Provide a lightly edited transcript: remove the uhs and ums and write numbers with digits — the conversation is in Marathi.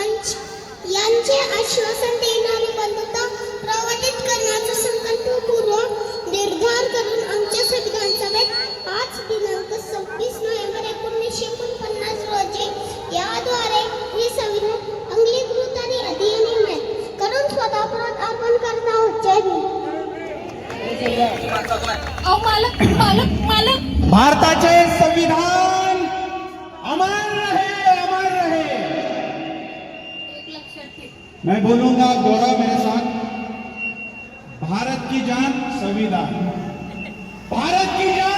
यांचे आश्वासन देणारी बंधुता प्रवर्धित करण्याचा संकल्पपूर्वक निर्धार करून आमच्या संविधान सभेत आज दिनांक 26 नोव्हेंबर 1949 रोजी याद्वारे हे संविधान अंगीकृत आणि अधिनियमित करून स्वतःपरत अर्पण करत आहोत. जय भीम. मालक भारताचे संविधान अमर रहे, अमर रहे. मैं बोलूंगा गौरव मेरे साथ. भारत की जान संविधान, भारत की जान